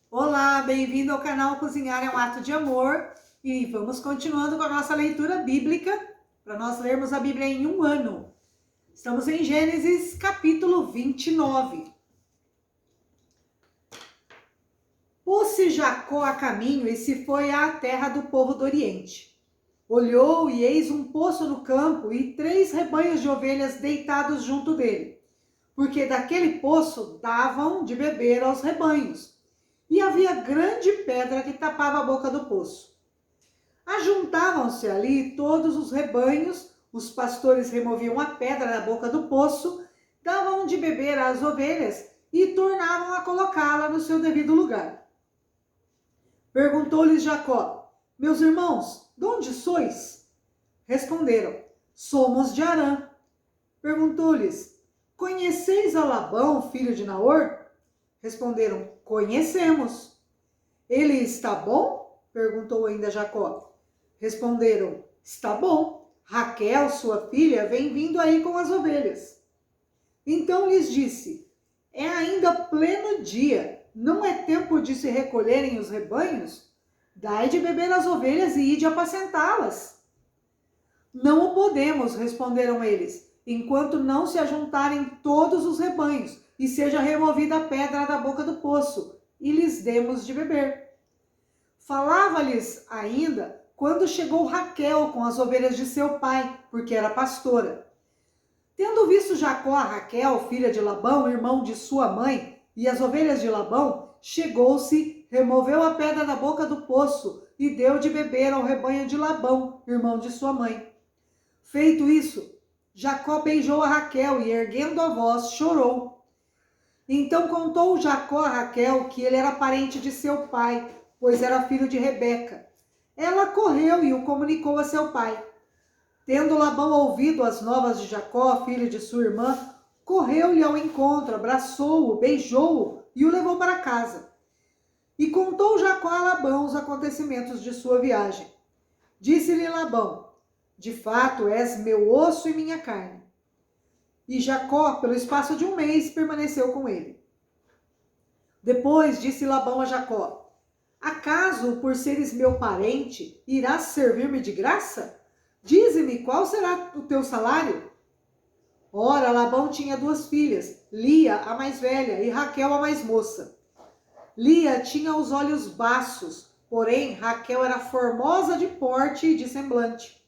Olá, bem-vindo ao canal Cozinhar é um Ato de Amor e vamos continuando com a nossa leitura bíblica para nós lermos a Bíblia em um ano. Estamos em Gênesis capítulo 29. Pôs-se Jacó a caminho e se foi à terra do povo do Oriente. Olhou e eis um poço no campo e 3 rebanhos de ovelhas deitados junto dele, porque daquele poço davam de beber aos rebanhos. E havia grande pedra que tapava a boca do poço. Ajuntavam-se ali todos os rebanhos, os pastores removiam a pedra da boca do poço, davam de beber às ovelhas e tornavam a colocá-la no seu devido lugar. Perguntou-lhes Jacó: Meus irmãos, de onde sois? Responderam: Somos de Harã. Perguntou-lhes: Conheceis a Labão, filho de Naor? Responderam: Conhecemos. Ele está bom? Perguntou ainda Jacó. Responderam: Está bom. Raquel, sua filha, vem vindo aí com as ovelhas. Então lhes disse: É ainda pleno dia, não é tempo de se recolherem os rebanhos? Dai de beber às ovelhas e ide apacentá-las. Não o podemos, responderam eles, enquanto não se ajuntarem todos os rebanhos e seja removida a pedra da boca do poço, e lhes demos de beber. Falava-lhes ainda quando chegou Raquel com as ovelhas de seu pai, porque era pastora. Tendo visto Jacó a Raquel, filha de Labão, irmão de sua mãe, e as ovelhas de Labão, chegou-se, removeu a pedra da boca do poço e deu de beber ao rebanho de Labão, irmão de sua mãe. Feito isso, Jacó beijou a Raquel e, erguendo a voz, chorou. Então contou Jacó a Raquel que ele era parente de seu pai, pois era filho de Rebeca. Ela correu e o comunicou a seu pai. Tendo Labão ouvido as novas de Jacó, filho de sua irmã, correu-lhe ao encontro, abraçou-o, beijou-o e o levou para casa. E contou Jacó a Labão os acontecimentos de sua viagem. Disse-lhe Labão: De fato, és meu osso e minha carne. E Jacó, pelo espaço de 1 mês, permaneceu com ele. Depois disse Labão a Jacó: Acaso, por seres meu parente, irás servir-me de graça? Dize-me qual será o teu salário? Ora, Labão tinha 2 filhas, Lia, a mais velha, e Raquel, a mais moça. Lia tinha os olhos baços, porém Raquel era formosa de porte e de semblante.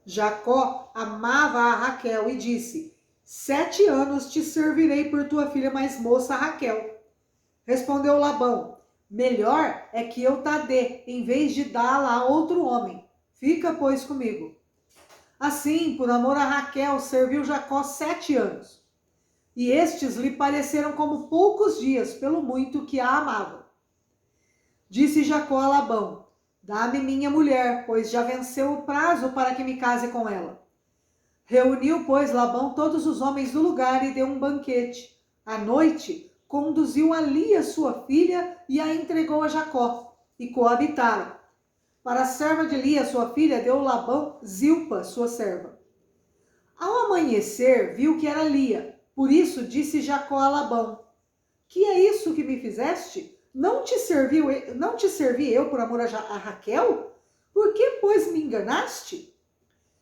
Jacó amava a Raquel e disse: 7 anos te servirei por tua filha mais moça, Raquel. Respondeu Labão: Melhor é que eu ta dê, em vez de dá-la a outro homem. Fica, pois, comigo. Assim, por amor a Raquel, serviu Jacó 7 anos. E estes lhe pareceram como poucos dias, pelo muito que a amava. Disse Jacó a Labão: Dá-me minha mulher, pois já venceu o prazo para que me case com ela. Reuniu, pois, Labão todos os homens do lugar e deu um banquete. À noite, conduziu a Lia, sua filha, e a entregou a Jacó, e coabitaram. Para a serva de Lia, sua filha, deu Labão Zilpa, sua serva. Ao amanhecer, viu que era Lia. Por isso disse Jacó a Labão: Que é isso que me fizeste? Não te servi eu por amor a Raquel? Por que, pois, me enganaste?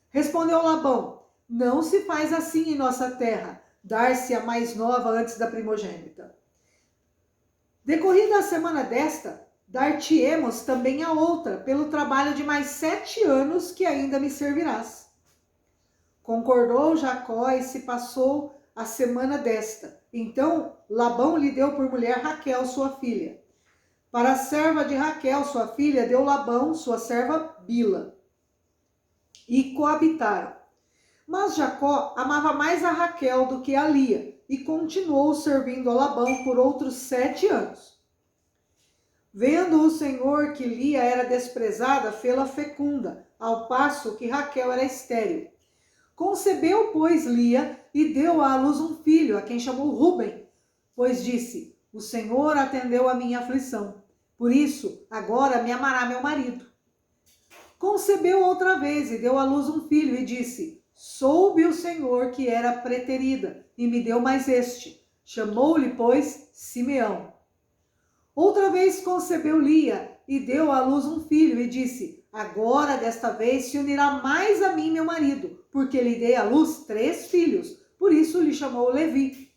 Respondeu Labão: Não se faz assim em nossa terra, dar-se a mais nova antes da primogênita. Decorrida a semana desta, dar-te-emos também a outra, pelo trabalho de mais 7 anos que ainda me servirás. Concordou Jacó e se passou a semana desta. Então Labão lhe deu por mulher Raquel, sua filha. Para a serva de Raquel, sua filha, deu Labão, sua serva Bila. E coabitaram. Mas Jacó amava mais a Raquel do que a Lia, e continuou servindo a Labão por outros 7 anos. Vendo o Senhor que Lia era desprezada, fê-la fecunda, ao passo que Raquel era estéril. Concebeu, pois, Lia, e deu à luz um filho, a quem chamou Ruben, pois disse: O Senhor atendeu a minha aflição. Por isso, agora me amará meu marido. Concebeu outra vez e deu à luz um filho, e disse: Soube o Senhor que era preterida, e me deu mais este. Chamou-lhe, pois, Simeão. Outra vez concebeu Lia e deu à luz um filho e disse: agora desta vez se unirá mais a mim meu marido, porque lhe dei à luz 3 filhos. Por isso lhe chamou Levi.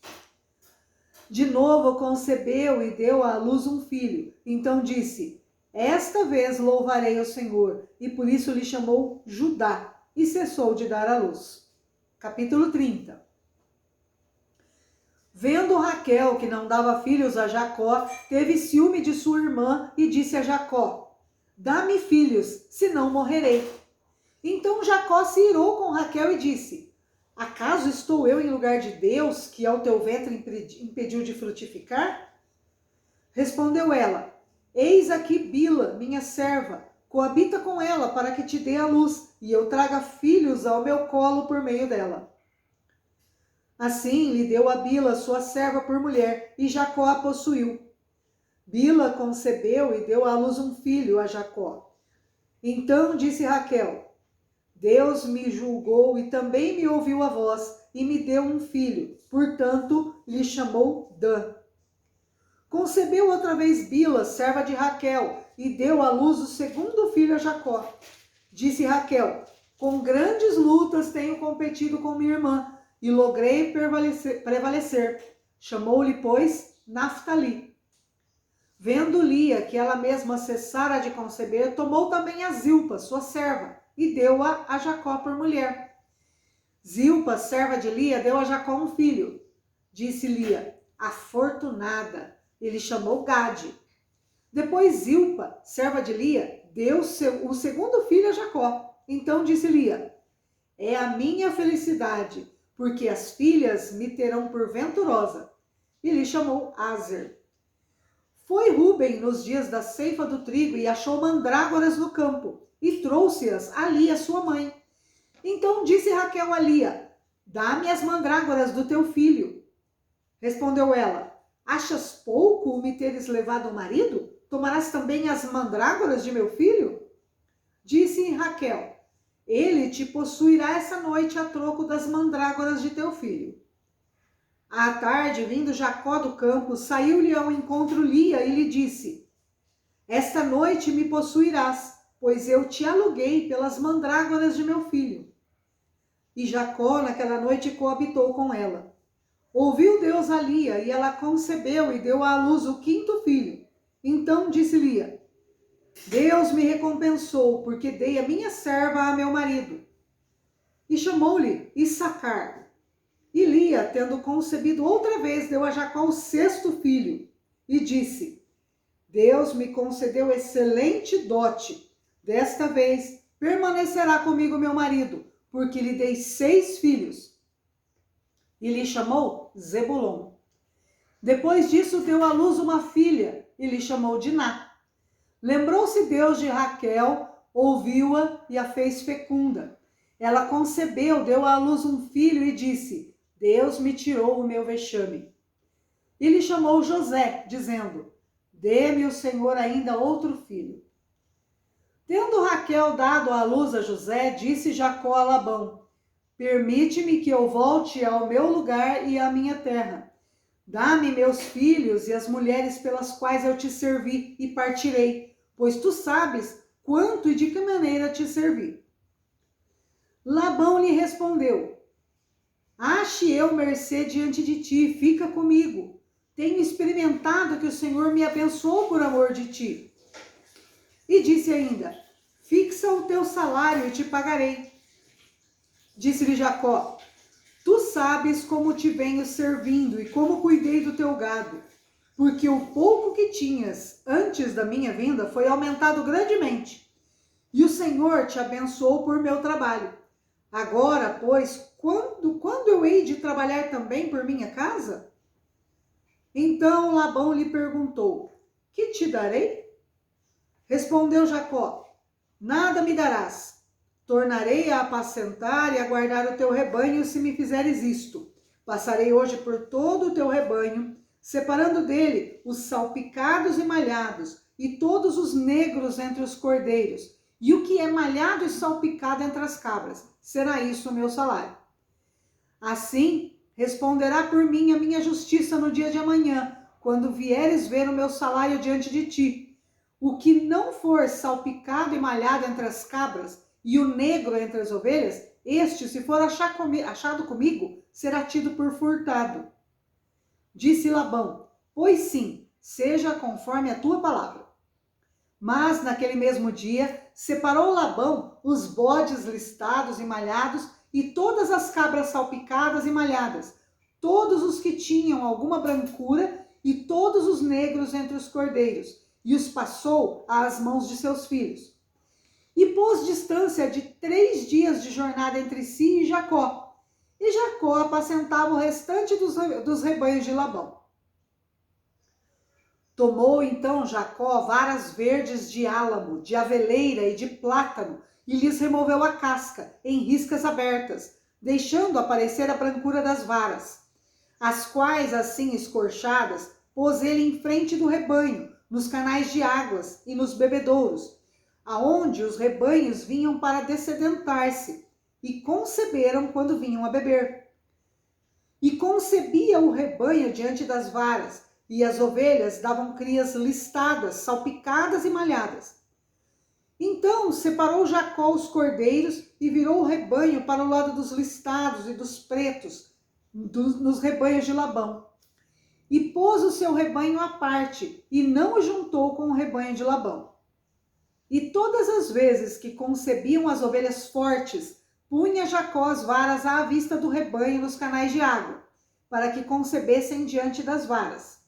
De novo concebeu e deu à luz um filho. Então disse: esta vez louvarei o Senhor. E por isso lhe chamou Judá. E cessou de dar à luz. Capítulo 30. Vendo Raquel que não dava filhos a Jacó, teve ciúme de sua irmã e disse a Jacó: dá-me filhos, senão morrerei. Então Jacó se irou com Raquel e disse: acaso estou eu em lugar de Deus, que ao teu ventre impediu de frutificar? Respondeu ela: eis aqui Bila, minha serva, coabita com ela para que te dê a luz, e eu traga filhos ao meu colo por meio dela. Assim lhe deu a Bila, sua serva, por mulher, e Jacó a possuiu. Bila concebeu e deu à luz um filho a Jacó. Então disse Raquel: Deus me julgou e também me ouviu a voz, e me deu um filho, portanto lhe chamou Dan. Concebeu outra vez Bila, serva de Raquel, e deu à luz o segundo filho a Jacó. Disse Raquel: com grandes lutas tenho competido com minha irmã, e logrei prevalecer. Chamou-lhe, pois, Naftali. Vendo Lia que ela mesma cessara de conceber, tomou também a Zilpa, sua serva, e deu-a a Jacó por mulher. Zilpa, serva de Lia, deu a Jacó um filho. Disse Lia: afortunada. Ele chamou Gade. Depois Zilpa, serva de Lia, deu o segundo filho a Jacó. Então disse Lia: é a minha felicidade, porque as filhas me terão por venturosa. E lhe chamou Aser. Foi Ruben nos dias da ceifa do trigo e achou mandrágoras no campo, e trouxe-as a Lia, sua mãe. Então disse Raquel a Lia: dá-me as mandrágoras do teu filho. Respondeu ela: achas pouco o me teres levado ao marido? Tomarás também as mandrágoras de meu filho? Disse Raquel: ele te possuirá essa noite a troco das mandrágoras de teu filho. À tarde, vindo Jacó do campo, saiu-lhe ao encontro Lia e lhe disse: esta noite me possuirás, pois eu te aluguei pelas mandrágoras de meu filho. E Jacó naquela noite coabitou com ela. Ouviu Deus a Lia, e ela concebeu e deu à luz o 5º filho. Então disse Lia: Deus me recompensou, porque dei a minha serva a meu marido. E chamou-lhe Issacar. E Lia, tendo concebido outra vez, deu a Jacó o 6º filho. E disse: Deus me concedeu excelente dote. Desta vez permanecerá comigo meu marido, porque lhe dei 6 filhos. E lhe chamou Zebulon. Depois disso deu à luz uma filha, e lhe chamou Diná. Lembrou-se Deus de Raquel, ouviu-a e a fez fecunda. Ela concebeu, deu à luz um filho e disse: Deus me tirou o meu vexame. E lhe chamou José, dizendo: dê-me o Senhor ainda outro filho. Tendo Raquel dado à luz a José, disse Jacó a Labão: permite-me que eu volte ao meu lugar e à minha terra. Dá-me meus filhos e as mulheres pelas quais eu te servi, e partirei, pois tu sabes quanto e de que maneira te servi. Labão lhe respondeu: ache eu mercê diante de ti, fica comigo. Tenho experimentado que o Senhor me abençoou por amor de ti. E disse ainda: fixa o teu salário e te pagarei. Disse-lhe Jacó: tu sabes como te venho servindo e como cuidei do teu gado, porque o pouco que tinhas antes da minha vinda foi aumentado grandemente, e o Senhor te abençoou por meu trabalho. Agora, pois, quando eu hei de trabalhar também por minha casa? Então Labão lhe perguntou: que te darei? Respondeu Jacó: nada me darás. Tornarei a apacentar e a guardar o teu rebanho se me fizeres isto. Passarei hoje por todo o teu rebanho, separando dele os salpicados e malhados, e todos os negros entre os cordeiros, e o que é malhado e salpicado entre as cabras. Será isso o meu salário. Assim responderá por mim a minha justiça no dia de amanhã, quando vieres ver o meu salário diante de ti. O que não for salpicado e malhado entre as cabras, e o negro entre as ovelhas, este, se for achado comigo, será tido por furtado. Disse Labão: pois sim, seja conforme a tua palavra. Mas naquele mesmo dia separou Labão os bodes listados e malhados e todas as cabras salpicadas e malhadas, todos os que tinham alguma brancura e todos os negros entre os cordeiros, e os passou às mãos de seus filhos. E pôs distância de 3 dias de jornada entre si e Jacó. E Jacó apacentava o restante dos rebanhos de Labão. Tomou então Jacó varas verdes de álamo, de aveleira e de plátano, e lhes removeu a casca, em riscas abertas, deixando aparecer a brancura das varas, as quais, assim escorchadas, pôs ele em frente do rebanho, nos canais de águas e nos bebedouros, aonde os rebanhos vinham para dessedentar-se, e conceberam quando vinham a beber. E concebia o rebanho diante das varas, e as ovelhas davam crias listadas, salpicadas e malhadas. Então separou Jacó os cordeiros e virou o rebanho para o lado dos listados e dos pretos, nos rebanhos de Labão. E pôs o seu rebanho à parte, e não o juntou com o rebanho de Labão. E todas as vezes que concebiam as ovelhas fortes, punha Jacó as varas à vista do rebanho nos canais de água, para que concebessem diante das varas.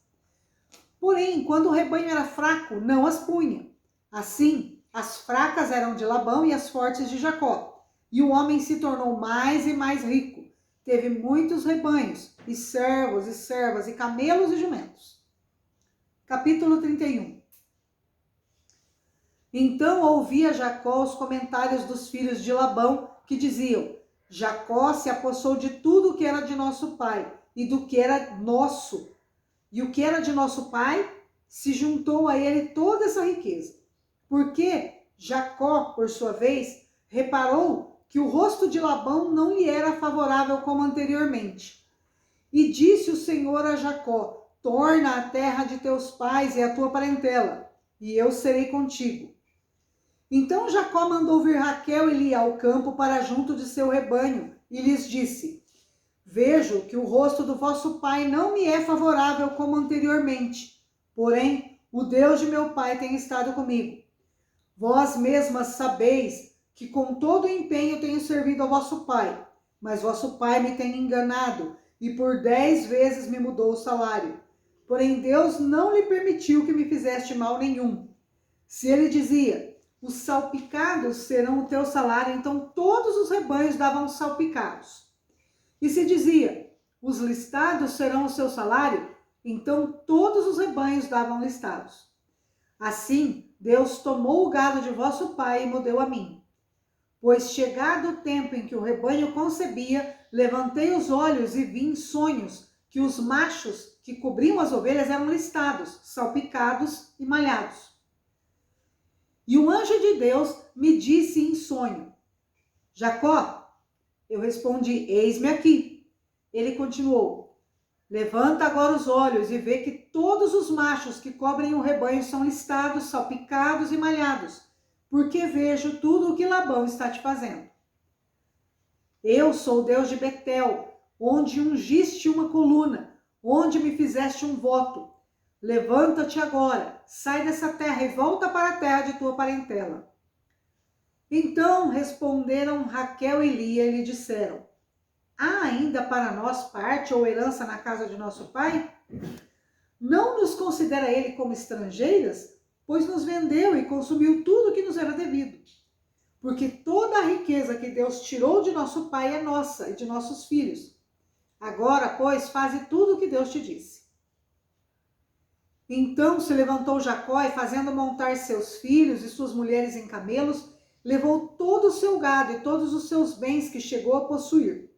Porém, quando o rebanho era fraco, não as punha. Assim, as fracas eram de Labão e as fortes de Jacó. E o homem se tornou mais e mais rico. Teve muitos rebanhos, e servos, e servas, e camelos e jumentos. Capítulo 31. Então ouvia Jacó os comentários dos filhos de Labão, que diziam: Jacó se apossou de tudo o que era de nosso pai, e do que era nosso. E o que era de nosso pai, se juntou a ele toda essa riqueza. Porque Jacó, por sua vez, reparou que o rosto de Labão não lhe era favorável como anteriormente. E disse o Senhor a Jacó: torna a terra de teus pais e a tua parentela, e eu serei contigo. Então Jacó mandou vir Raquel e Lia ao campo para junto de seu rebanho, e lhes disse: vejo que o rosto do vosso pai não me é favorável como anteriormente, porém o Deus de meu pai tem estado comigo. Vós mesmas sabeis que com todo o empenho tenho servido ao vosso pai, mas vosso pai me tem enganado e por 10 vezes me mudou o salário. Porém Deus não lhe permitiu que me fizeste mal nenhum. Se ele dizia: os salpicados serão o teu salário, então todos os rebanhos davam salpicados. E se dizia: os listados serão o seu salário, então todos os rebanhos davam listados. Assim, Deus tomou o gado de vosso pai e me deu a mim. Pois chegado o tempo em que o rebanho concebia, levantei os olhos e vi em sonhos que os machos que cobriam as ovelhas eram listados, salpicados e malhados. E o anjo de Deus me disse em sonho: Jacó. Eu respondi: eis-me aqui. Ele continuou: levanta agora os olhos e vê que todos os machos que cobrem o rebanho são listados, salpicados e malhados, porque vejo tudo o que Labão está te fazendo. Eu sou o Deus de Betel, onde ungiste uma coluna, onde me fizeste um voto. Levanta-te agora, sai dessa terra e volta para a terra de tua parentela. Então responderam Raquel e Lia e lhe disseram: há ainda para nós parte ou herança na casa de nosso pai? Não nos considera ele como estrangeiras, pois nos vendeu e consumiu tudo que nos era devido. Porque toda a riqueza que Deus tirou de nosso pai é nossa e de nossos filhos. Agora, pois, faze tudo o que Deus te disse. Então se levantou Jacó e, fazendo montar seus filhos e suas mulheres em camelos, levou todo o seu gado e todos os seus bens que chegou a possuir.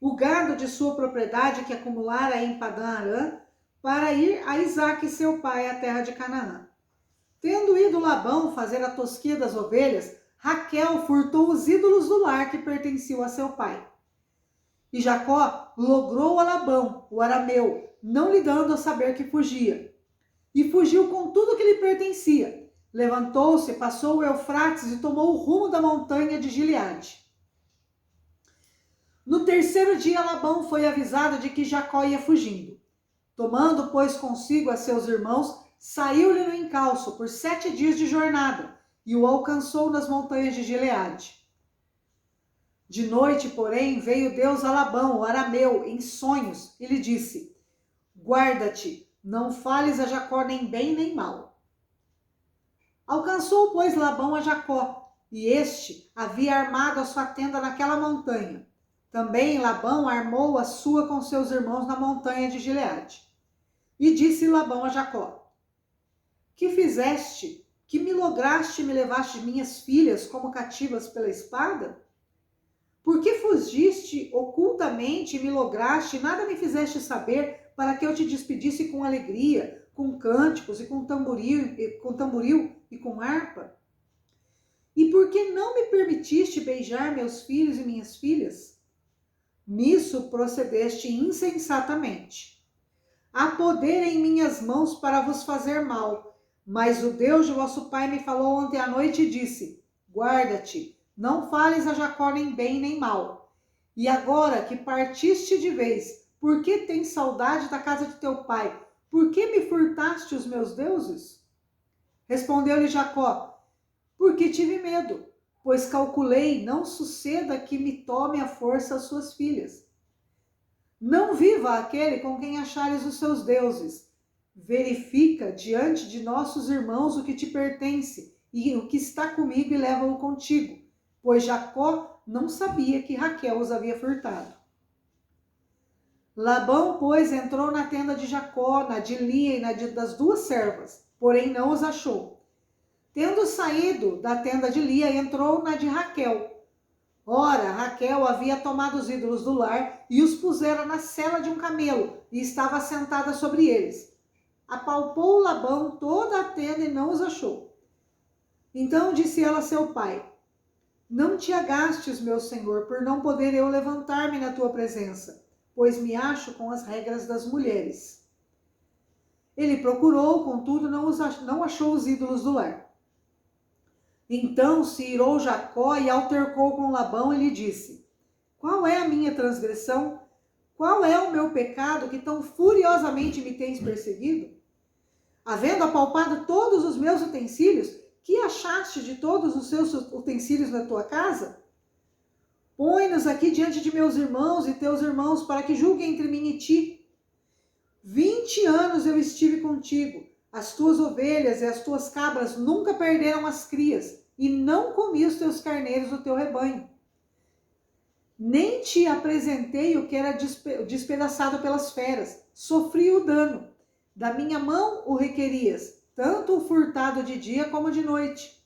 O gado de sua propriedade que acumulara em Padã-Arã, para ir a Isaque seu pai à terra de Canaã. Tendo ido Labão fazer a tosquia das ovelhas, Raquel furtou os ídolos do lar que pertenciam a seu pai. E Jacó logrou a Labão, o arameu, não lhe dando a saber que fugia. E fugiu com tudo que lhe pertencia. Levantou-se, passou o Eufrates e tomou o rumo da montanha de Gileade. No terceiro dia, Labão foi avisado de que Jacó ia fugindo. Tomando, pois, consigo a seus irmãos, saiu-lhe no encalço por 7 dias de jornada e o alcançou nas montanhas de Gileade. De noite, porém, veio Deus a Labão, o arameu, em sonhos, e lhe disse: guarda-te, não fales a Jacó nem bem nem mal. Alcançou, pois, Labão a Jacó, e este havia armado a sua tenda naquela montanha. Também Labão armou a sua com seus irmãos na montanha de Gileade. E disse Labão a Jacó: que fizeste? Que me lograste e me levaste minhas filhas como cativas pela espada? Por que fugiste ocultamente e me lograste e nada me fizeste saber para que eu te despedisse com alegria, com cânticos e com tamboril e com harpa? E por que não me permitiste beijar meus filhos e minhas filhas? Nisso procedeste insensatamente. Há poder em minhas mãos para vos fazer mal, mas o Deus de vosso pai me falou ontem à noite e disse: guarda-te, não fales a Jacó nem bem nem mal. E agora que partiste de vez, por que tens saudade da casa de teu pai? Por que me furtaste os meus deuses? Respondeu-lhe Jacó: porque tive medo, pois calculei, não suceda que me tome à força as suas filhas. Não viva aquele com quem achares os seus deuses. Verifica diante de nossos irmãos o que te pertence e o que está comigo e leva-o contigo, pois Jacó não sabia que Raquel os havia furtado. Labão, pois, entrou na tenda de Jacó, na de Lia e na das duas servas, porém não os achou. Tendo saído da tenda de Lia, entrou na de Raquel. Ora, Raquel havia tomado os ídolos do lar e os pusera na sela de um camelo e estava sentada sobre eles. Apalpou Labão toda a tenda e não os achou. Então disse ela a seu pai: não te agastes, meu senhor, por não poder eu levantar-me na tua presença, pois me acho com as regras das mulheres. Ele procurou, contudo, não achou os ídolos do lar. Então se irou Jacó e altercou com Labão e lhe disse: qual é a minha transgressão? Qual é o meu pecado que tão furiosamente me tens perseguido? Havendo apalpado todos os meus utensílios, que achaste de todos os seus utensílios na tua casa? Põe-nos aqui diante de meus irmãos e teus irmãos, para que julguem entre mim e ti. 20 anos eu estive contigo, as tuas ovelhas e as tuas cabras nunca perderam as crias, e não comi os teus carneiros do teu rebanho. Nem te apresentei o que era despedaçado pelas feras, sofri o dano. Da minha mão o requerias, tanto o furtado de dia como de noite.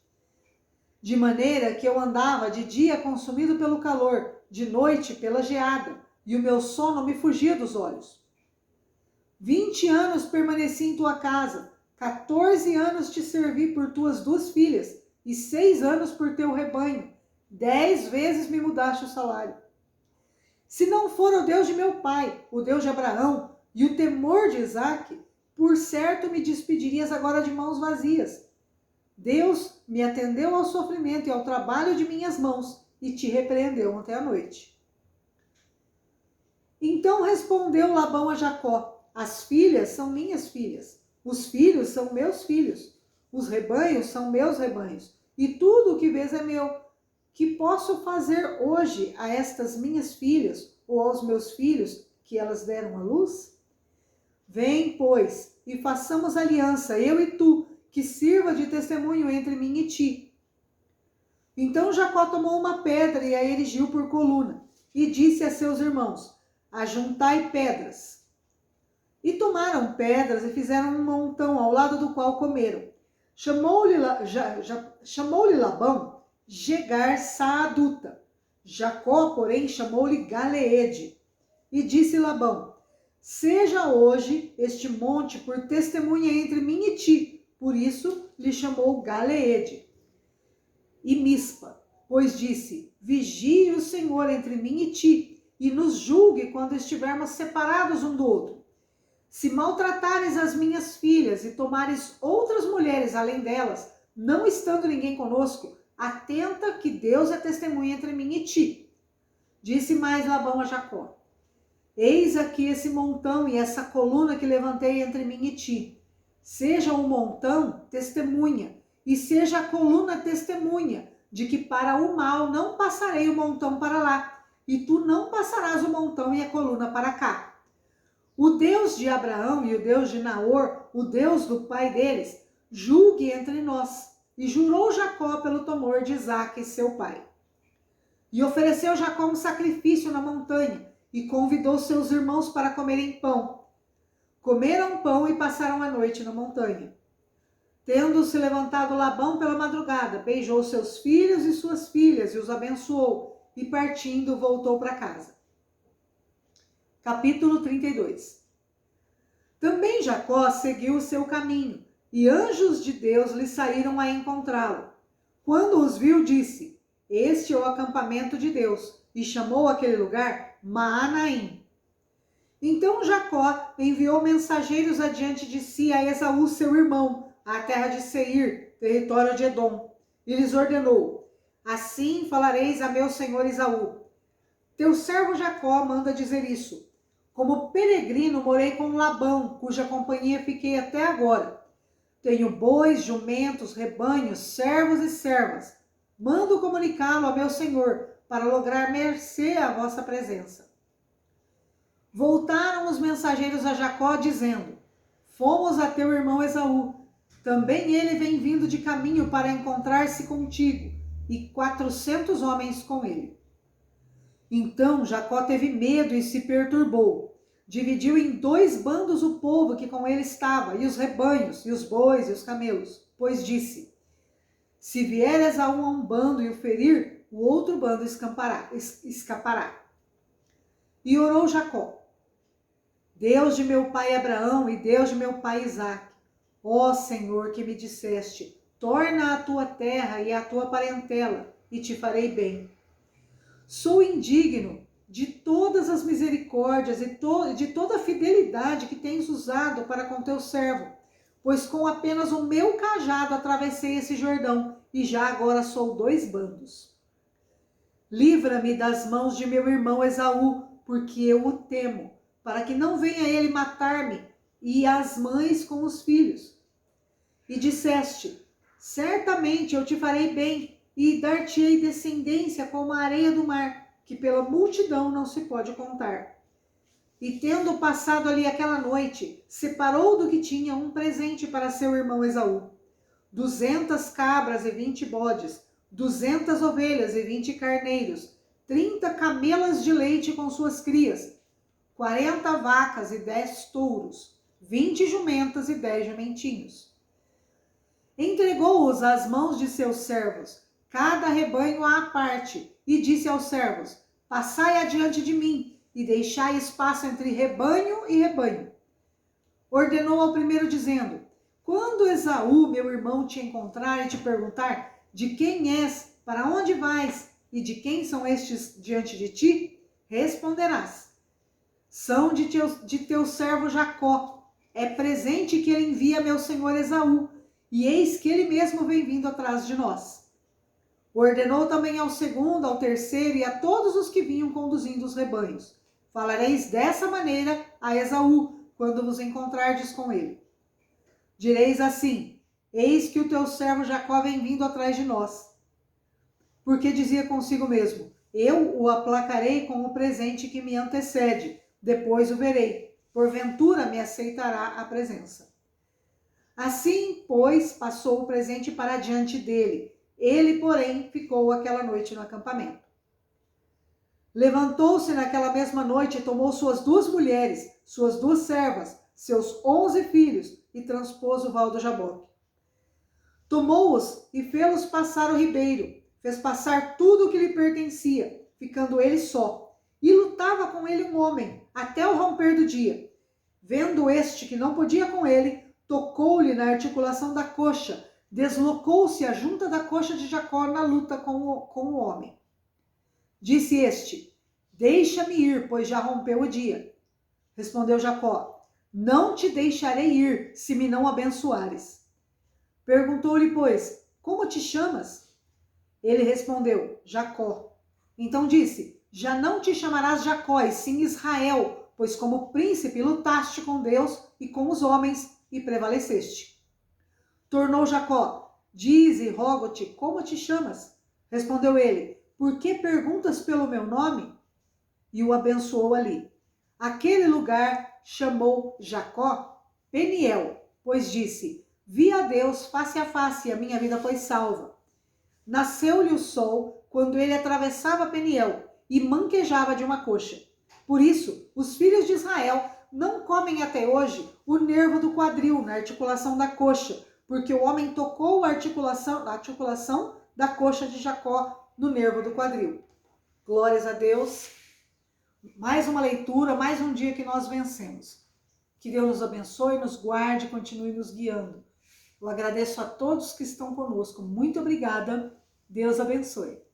De maneira que eu andava de dia consumido pelo calor, de noite pela geada, e o meu sono me fugia dos olhos. 20 anos permaneci em tua casa, 14 anos te servi por tuas 2 filhas, e 6 anos por teu rebanho. 10 vezes me mudaste o salário. Se não for o Deus de meu pai, o Deus de Abraão, e o temor de Isaque, por certo me despedirias agora de mãos vazias. Deus me atendeu ao sofrimento e ao trabalho de minhas mãos, e te repreendeu ontem à noite. Então respondeu Labão a Jacó: as filhas são minhas filhas, os filhos são meus filhos, os rebanhos são meus rebanhos, e tudo o que vês é meu. Que posso fazer hoje a estas minhas filhas, ou aos meus filhos, que elas deram à luz? Vem, pois, e façamos aliança, eu e tu, que sirva de testemunho entre mim e ti. Então Jacó tomou uma pedra e a erigiu por coluna, e disse a seus irmãos: ajuntai pedras. E tomaram pedras e fizeram um montão, ao lado do qual comeram. Chamou-lhe Labão Jegar Saaduta. Jacó, porém, chamou-lhe Galeede. E disse Labão: seja hoje este monte por testemunha entre mim e ti. Por isso lhe chamou Galeede. E Mispa, pois disse: vigie o Senhor entre mim e ti, e nos julgue quando estivermos separados um do outro. Se maltratares as minhas filhas e tomares outras mulheres além delas, não estando ninguém conosco, atenta que Deus é testemunha entre mim e ti. Disse mais Labão a Jacó: eis aqui esse montão e essa coluna que levantei entre mim e ti. Seja o montão testemunha, e seja a coluna testemunha, de que para o mal não passarei o montão para lá, e tu não passarás o montão e a coluna para cá. O Deus de Abraão e o Deus de Naor, o Deus do pai deles, julgue entre nós. E jurou Jacó pelo temor de Isaque, seu pai. E ofereceu Jacó um sacrifício na montanha, e convidou seus irmãos para comerem pão. Comeram pão e passaram a noite na montanha. Tendo se levantado Labão pela madrugada, beijou seus filhos e suas filhas e os abençoou, e partindo voltou para casa. Capítulo 32. Também Jacó seguiu o seu caminho, e anjos de Deus lhe saíram a encontrá-lo. Quando os viu, disse: este é o acampamento de Deus, e chamou aquele lugar Maanaim. Então Jacó enviou mensageiros adiante de si a Esaú, seu irmão, à terra de Seir, território de Edom, e lhes ordenou: assim falareis a meu senhor Esaú: teu servo Jacó manda dizer isso. Como peregrino morei com Labão, cuja companhia fiquei até agora. Tenho bois, jumentos, rebanhos, servos e servas. Mando comunicá-lo a meu senhor, para lograr mercê à vossa presença. Voltaram os mensageiros a Jacó, dizendo: fomos a teu irmão Esaú. Também ele vem vindo de caminho para encontrar-se contigo, e 400 homens com ele. Então Jacó teve medo e se perturbou. Dividiu em 2 bandos o povo que com ele estava, e os rebanhos, e os bois, e os camelos. Pois disse: se vier Esaú a um bando e o ferir, o outro bando escapará. E orou Jacó: Deus de meu pai Abraão e Deus de meu pai Isaque, ó Senhor, que me disseste: torna a tua terra e a tua parentela, e te farei bem. Sou indigno de todas as misericórdias e de toda a fidelidade que tens usado para com teu servo, pois com apenas o meu cajado atravessei esse Jordão, e já agora sou 2 bandos. Livra-me das mãos de meu irmão Esaú, porque eu o temo, para que não venha ele matar-me, e as mães com os filhos. E disseste: certamente eu te farei bem, e dar-te-ei descendência como a areia do mar, que pela multidão não se pode contar. E tendo passado ali aquela noite, separou do que tinha um presente para seu irmão Esaú: 200 cabras e 20 bodes, 200 ovelhas e 20 carneiros, 30 camelas de leite com suas crias, 40 vacas e 10 touros, 20 jumentas e 10 jumentinhos. Entregou-os às mãos de seus servos, cada rebanho à parte, e disse aos servos: passai adiante de mim, e deixai espaço entre rebanho e rebanho. Ordenou ao primeiro, dizendo: quando Esaú, meu irmão, te encontrar e te perguntar: de quem és, para onde vais, e de quem são estes diante de ti? Responderás: são de teu servo Jacó. É presente que ele envia meu senhor Esaú, e eis que ele mesmo vem vindo atrás de nós. Ordenou também ao segundo, ao terceiro e a todos os que vinham conduzindo os rebanhos: falareis dessa maneira a Esaú, quando vos encontrardes com ele. Direis assim: eis que o teu servo Jacó vem vindo atrás de nós. Porque dizia consigo mesmo: eu o aplacarei com o presente que me antecede, depois o verei, porventura me aceitará a presença. Assim, pois, passou o presente para diante dele. Ele, porém, ficou aquela noite no acampamento. Levantou-se naquela mesma noite e tomou suas 2 mulheres, suas 2 servas, seus 11 filhos, e transpôs o val do Jaboque. Tomou-os e fê-los passar o ribeiro, fez passar tudo o que lhe pertencia, ficando ele só, e lutava com ele um homem, até o romper do dia. Vendo este que não podia com ele, tocou-lhe na articulação da coxa, deslocou-se a junta da coxa de Jacó na luta com o homem. Disse este: deixa-me ir, pois já rompeu o dia. Respondeu Jacó: Não te deixarei ir, se me não abençoares. Perguntou-lhe, pois, como te chamas? Ele respondeu, Jacó. Então disse, já não te chamarás Jacó, e sim Israel, pois como príncipe lutaste com Deus e com os homens e prevaleceste. Tornou Jacó, dize, rogo-te, como te chamas? Respondeu ele, por que perguntas pelo meu nome? E o abençoou ali. Aquele lugar chamou Jacó Peniel, pois disse, vi a Deus face a face e a minha vida foi salva. Nasceu-lhe o sol quando ele atravessava Peniel e manquejava de uma coxa. Por isso, os filhos de Israel não comem até hoje o nervo do quadril na articulação da coxa, porque o homem tocou a articulação da coxa de Jacó no nervo do quadril. Glórias a Deus. Mais uma leitura, mais um dia que nós vencemos. Que Deus nos abençoe, nos guarde, continue nos guiando. Eu agradeço a todos que estão conosco. Muito obrigada. Deus abençoe.